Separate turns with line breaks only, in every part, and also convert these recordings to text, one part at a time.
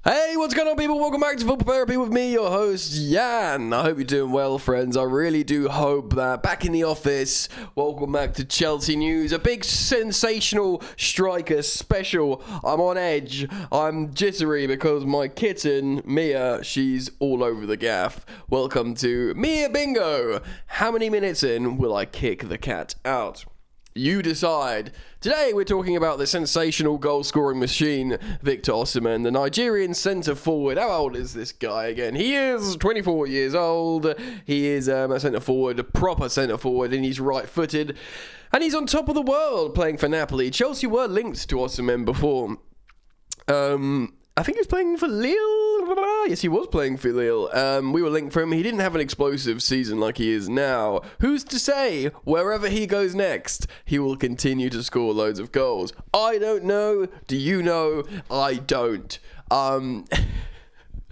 Hey, what's going on, people? Welcome back to Football Therapy with me, your host, Jan. I hope you're doing well, friends. I really do hope that. Back in the office, welcome back to Chelsea News. A big sensational striker special. I'm on edge. I'm jittery because my kitten, Mia, she's all over the gaff. Welcome to Mia Bingo. How many minutes in will I kick the cat out? You decide. Today we're talking about the sensational goal-scoring machine, Victor Osimhen, the Nigerian centre-forward. How old is this guy again? He is 24 years old. He is a centre-forward, a proper centre-forward, and he's right-footed. And he's on top of the world playing for Napoli. Chelsea were linked to Osimhen before. I think he was playing for Lille. Yes, he was playing for Lille. We were linked for him. He didn't have an explosive season like he is now. Who's to say, wherever he goes next, he will continue to score loads of goals? I don't know. Do you know? I don't.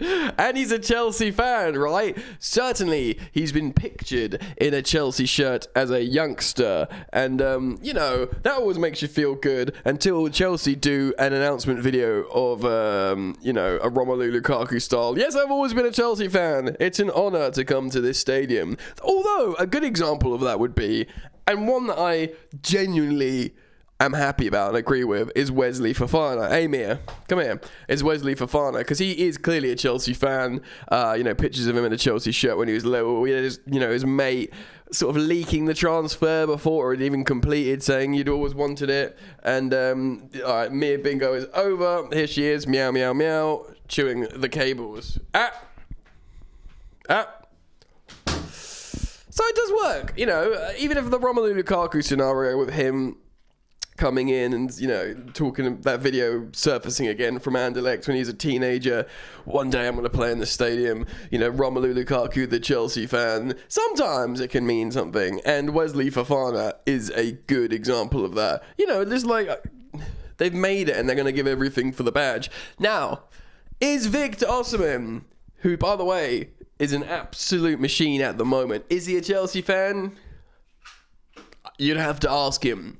And he's a Chelsea fan, right? Certainly, he's been pictured in a Chelsea shirt as a youngster. And, that always makes you feel good until Chelsea do an announcement video of, a Romelu Lukaku style. Yes, I've always been a Chelsea fan. It's an honour to come to this stadium. Although, a good example of that would be, and one that I genuinely I'm happy about and agree with, is Wesley Fofana. Hey, Mia, come here. It's Wesley Fofana, because he is clearly a Chelsea fan. Pictures of him in a Chelsea shirt when he was little. His mate sort of leaking the transfer before it even completed, saying you'd always wanted it. And, all right, Mia Bingo is over. Here she is, meow, meow, meow, chewing the cables. So it does work, even if the Romelu Lukaku scenario with him coming in and, talking that video surfacing again from Anderlecht when he's a teenager. One day I'm going to play in the stadium. Romelu Lukaku, the Chelsea fan. Sometimes it can mean something. And Wesley Fofana is a good example of that. Just like they've made it and they're going to give everything for the badge. Now, is Victor Osimhen, who, by the way, is an absolute machine at the moment, is he a Chelsea fan? You'd have to ask him.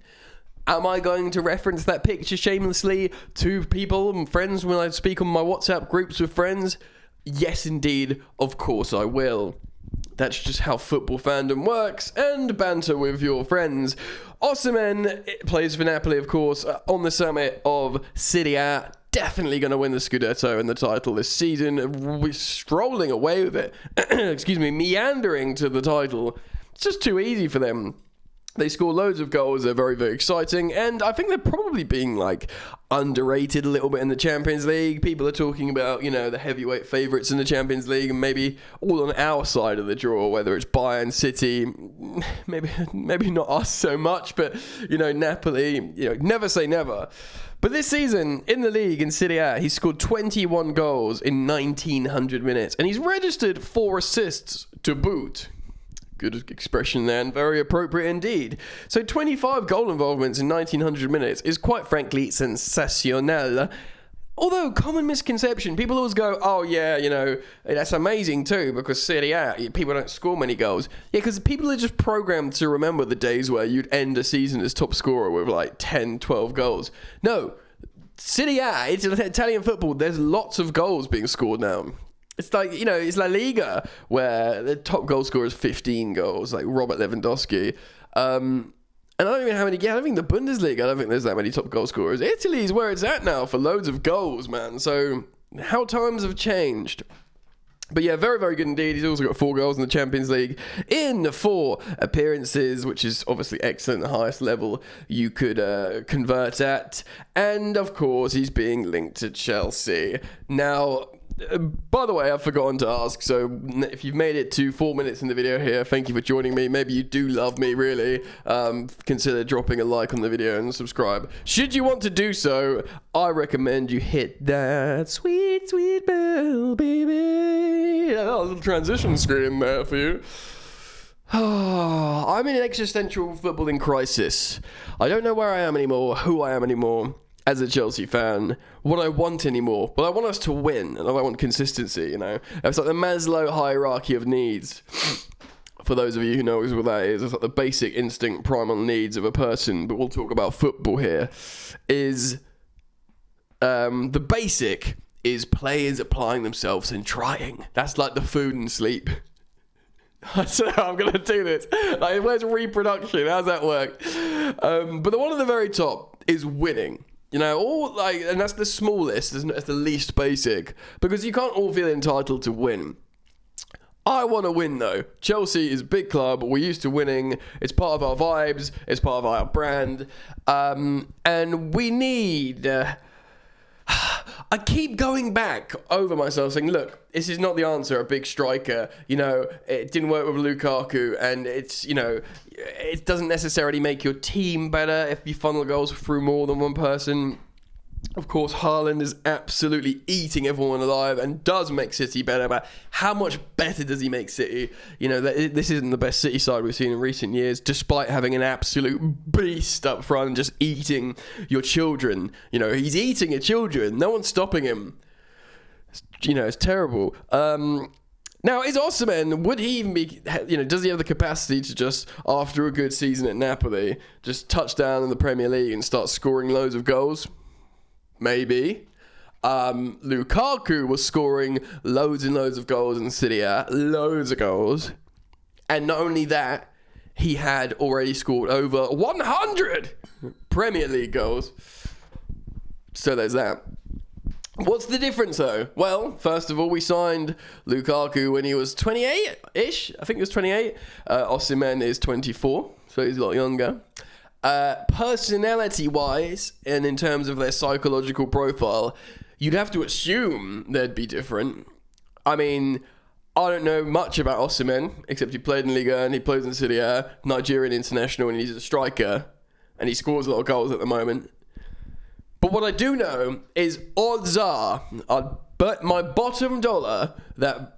Am I going to reference that picture shamelessly to people and friends when I speak on my WhatsApp groups with friends? Yes, indeed. Of course I will. That's just how football fandom works, and banter with your friends. Osimhen plays for Napoli, of course, on the summit of Serie A. Definitely going to win the Scudetto and the title this season. We're strolling away with it. Meandering to the title. It's just too easy for them. They score loads of goals. They're very, very exciting. And I think they're probably being, underrated a little bit in the Champions League. People are talking about, the heavyweight favourites in the Champions League and maybe all on our side of the draw, whether it's Bayern, City, maybe not us so much, but, Napoli, never say never. But this season, in the league, in Serie A, he scored 21 goals in 1,900 minutes. And he's registered 4 assists to boot. Good expression there, and very appropriate indeed. So 25 goal involvements in 1,900 minutes is quite frankly sensational. Although, common misconception, people always go, oh yeah, that's amazing too, because Serie A, people don't score many goals. Yeah, because people are just programmed to remember the days where you'd end a season as top scorer with 10, 12 goals. No, Serie A, it's Italian football, there's lots of goals being scored now. It's like, it's La Liga, where the top goal scorer is 15 goals, like Robert Lewandowski. And I don't even know how many, I don't think the Bundesliga, I don't think there's that many top goal scorers. Italy's where it's at now for loads of goals, man. So, how times have changed. But yeah, very, very good indeed. He's also got 4 goals in the Champions League in 4 appearances, which is obviously excellent, the highest level you could convert at. And, of course, he's being linked to Chelsea. Now, by the way, I've forgotten to ask, so if you've made it to 4 minutes in the video here, thank you for joining me. Maybe you do love me, really. Consider dropping a like on the video and subscribe. Should you want to do so, I recommend you hit that sweet, sweet bell, baby. A little transition screen there for you. I'm in an existential footballing crisis. I don't know where I am anymore, who I am anymore. As a Chelsea fan, what I want anymore. Well, I want us to win, and I want consistency, It's like the Maslow hierarchy of needs. For those of you who know what that is, it's like the basic instinct, primal needs of a person, but we'll talk about football here, is the basic is players applying themselves and trying. That's like the food and sleep. I don't know how I'm going to do this. Like, where's reproduction? How's that work? But the one at the very top is winning. You know, and that's the smallest, that's the least basic, because you can't all feel entitled to win. I want to win, though. Chelsea is a big club. We're used to winning. It's part of our vibes. It's part of our brand. And we need... I keep going back over myself saying, look, this is not the answer, a big striker. You know, it didn't work with Lukaku, and it's, you know, it doesn't necessarily make your team better if you funnel goals through more than one person. Of course, Haaland is absolutely eating everyone alive and does make City better, but how much better does he make City? You know, this isn't the best City side we've seen in recent years, despite having an absolute beast up front just eating your children. You know, he's eating your children. No one's stopping him. You know, it's terrible. Now, is Osimhen, would he even be, you know, does he have the capacity to just, after a good season at Napoli, just touch down in the Premier League and start scoring loads of goals? Maybe. Lukaku was scoring loads and loads of goals in Serie A, loads of goals. And not only that, he had already scored over 100 Premier League goals. So there's that. What's the difference, though? Well, first of all, we signed Lukaku when he was 28-ish. I think he was 28. Osimhen is 24, so he's a lot younger. Personality-wise, and in terms of their psychological profile, you'd have to assume they'd be different. I mean, I don't know much about Osimhen, except he played in Liga and he plays in Serie A, Nigerian international, and he's a striker, and he scores a lot of goals at the moment. But what I do know is odds are, I'd bet my bottom dollar that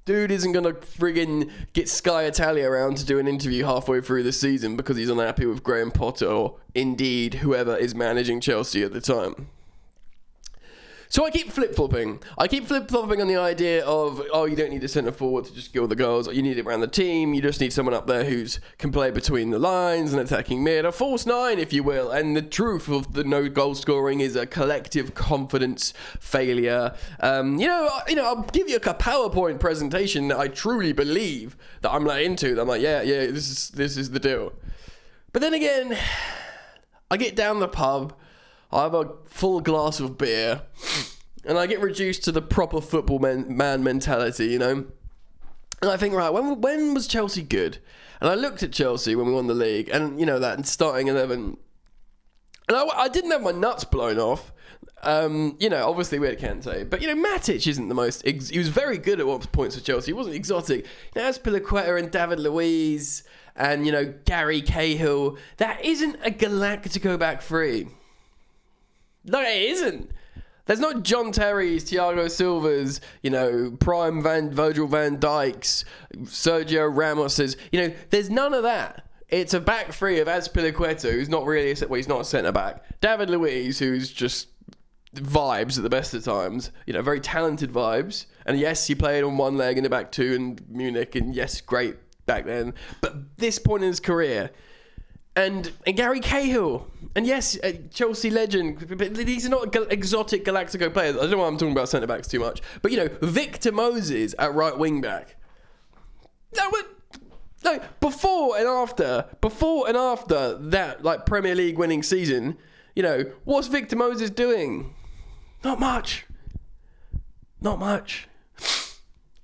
dude isn't going to friggin' get Sky Italia around to do an interview halfway through the season because he's unhappy with Graham Potter or indeed whoever is managing Chelsea at the time. So I keep flip-flopping. I keep flip-flopping on the idea of, oh, you don't need a centre-forward to just kill the goals. You need it around the team. You just need someone up there who can play between the lines and attacking mid. A false nine, if you will. And the truth of the no goal scoring is a collective confidence failure. I'll give you a PowerPoint presentation that I truly believe that I'm like into. That I'm like, yeah, this is the deal. But then again, I get down the pub, I have a full glass of beer, and I get reduced to the proper football man mentality, you know? And I think, right, when was Chelsea good? And I looked at Chelsea when we won the league, and, you know, that starting 11. And I didn't have my nuts blown off. Obviously we had Kante, but, you know, Matic isn't the most... he was very good at what points for Chelsea. He wasn't exotic. You know, Azpilicueta and David Luiz and, you know, Gary Cahill, that isn't a Galactico back three. No, it isn't. There's not John Terry's, Thiago Silva's, you know, prime Virgil van Dijk's, Sergio Ramos's. You know, there's none of that. It's a back three of Azpilicueta, who's not really he's not a centre back. David Luiz, who's just vibes at the best of times. You know, very talented vibes. And yes, he played on one leg in the back two in Munich, and yes, great back then. But this point in his career. And Gary Cahill, and yes, Chelsea legend, but these are not exotic Galactico players. I don't know why I'm talking about centre-backs too much. But, you know, Victor Moses at right wing-back. Before and after that, like, Premier League winning season, you know, what's Victor Moses doing? Not much.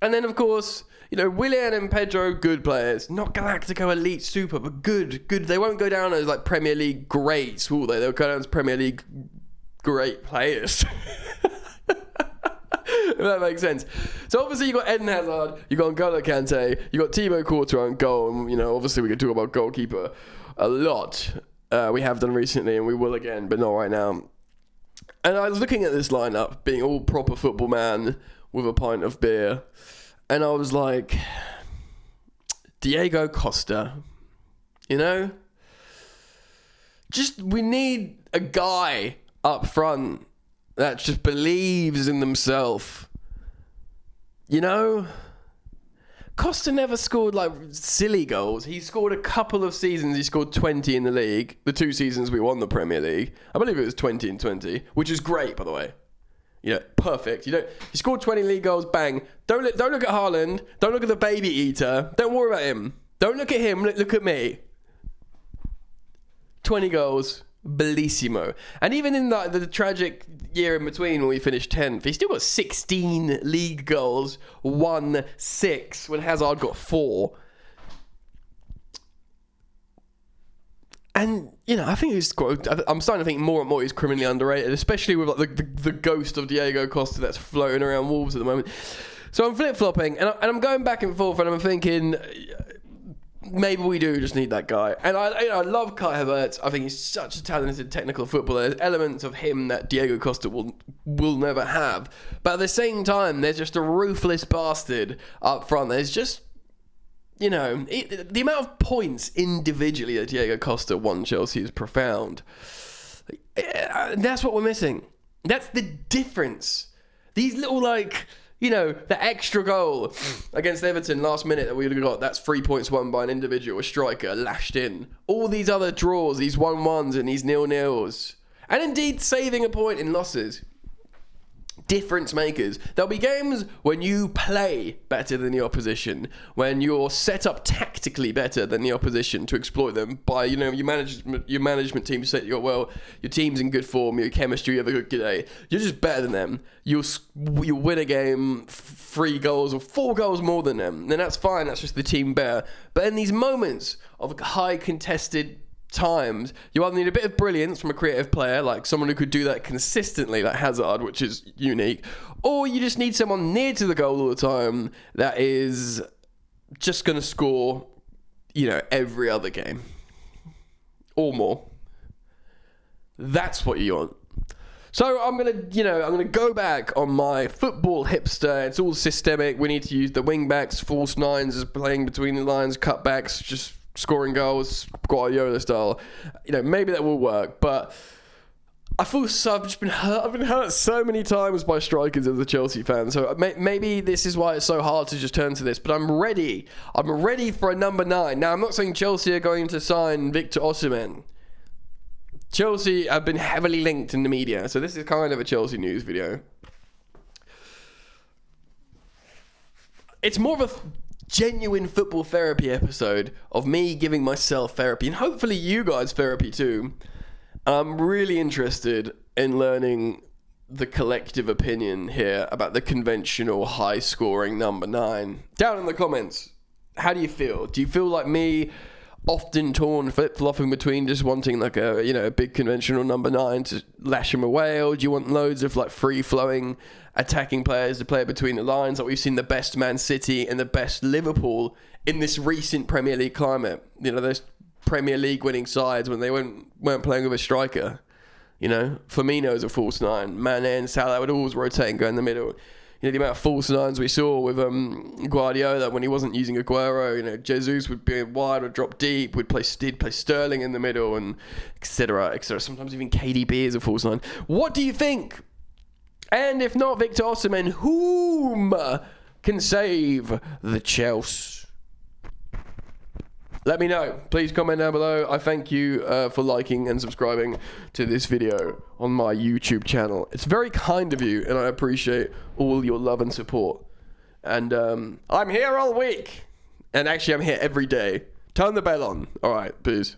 And then, of course... You know, Willian and Pedro, good players. Not Galactico elite super, but good. They won't go down as like Premier League greats, will they? They'll go down as Premier League great players. If that makes sense. So obviously you got Eden Hazard, you got N'Golo Kante, you got Thibaut Courtois in goal, and you know, obviously we could talk about goalkeeper a lot. We have done recently, and we will again, but not right now. And I was looking at this lineup, being all proper football man with a pint of beer. And I was like, Diego Costa, you know? We need a guy up front that just believes in themselves. You know? Costa never scored, like, silly goals. He scored a couple of seasons. He scored 20 in the league. The 2 seasons we won the Premier League. I believe it was 20 and 20, which is great, by the way. Perfect. You scored 20 league goals, bang. Don't look at Haaland. Don't look at the baby eater. Don't worry about him. Don't look at him. Look at me. 20 goals, bellissimo. And even in the tragic year in between when we finished 10th, he still got 16 league goals, won 6 when Hazard got 4. And, I think I'm starting to think more and more he's criminally underrated, especially with the ghost of Diego Costa that's floating around Wolves at the moment. So I'm flip-flopping, and I'm going back and forth, and I'm thinking, maybe we do just need that guy. And I love Kai Havertz. I think he's such a talented technical footballer. There's elements of him that Diego Costa will never have. But at the same time, there's just a ruthless bastard up front. There's just, the amount of points individually that Diego Costa won Chelsea is profound. That's what we're missing. That's the difference. These little, the extra goal against Everton last minute that we would have got, that's 3 points won by an individual, a striker, lashed in. All these other draws, these 1-1s and these 0-0s. And indeed, saving a point in losses. Difference makers. There'll be games when you play better than the opposition, when you're set up tactically better than the opposition to exploit them by, your management team set your team's in good form, your chemistry, you have a good day. You're just better than them. You'll win a game 3 goals or 4 goals more than them. Then that's fine. That's just the team better. But in these moments of high contested times, you either need a bit of brilliance from a creative player, like someone who could do that consistently, like Hazard, which is unique, or you just need someone near to the goal all the time that is just going to score, every other game or more. That's what you want. So I'm gonna go back on my football hipster. It's all systemic. We need to use the wing backs, false nines, as playing between the lines, cutbacks, just scoring goals, Guardiola style. Maybe that will work, but I feel I've just been hurt. I've been hurt so many times by strikers as a Chelsea fan. So maybe this is why it's so hard to just turn to this. But I'm ready. I'm ready for a number 9. Now, I'm not saying Chelsea are going to sign Victor Osimhen. Chelsea have been heavily linked in the media, so this is kind of a Chelsea news video. It's more of a genuine football therapy episode of me giving myself therapy, and hopefully you guys therapy too. I'm really interested in learning the collective opinion here about the conventional high-scoring number 9. Down in the comments, how do you feel? Do you feel like me, often torn, flip-flopping between just wanting a big conventional number 9 to lash him away, or do you want loads of free-flowing attacking players to play between the lines, like we've seen the best Man City and the best Liverpool in this recent Premier League climate? Those Premier League winning sides when they weren't playing with a striker. Firmino's a false 9. Mane and Salah would always rotate and go in the middle. The amount of false 9s we saw with Guardiola when he wasn't using Aguero. Jesus would be wide or drop deep. He'd play Sterling in the middle, and etc. etc. Sometimes even KDB is a false 9. What do you think? And if not Victor Osimhen, whom can save the Chelsea? Let me know. Please comment down below. I thank you for liking and subscribing to this video on my YouTube channel. It's very kind of you, and I appreciate all your love and support. And I'm here all week. And actually, I'm here every day. Turn the bell on. All right, peace.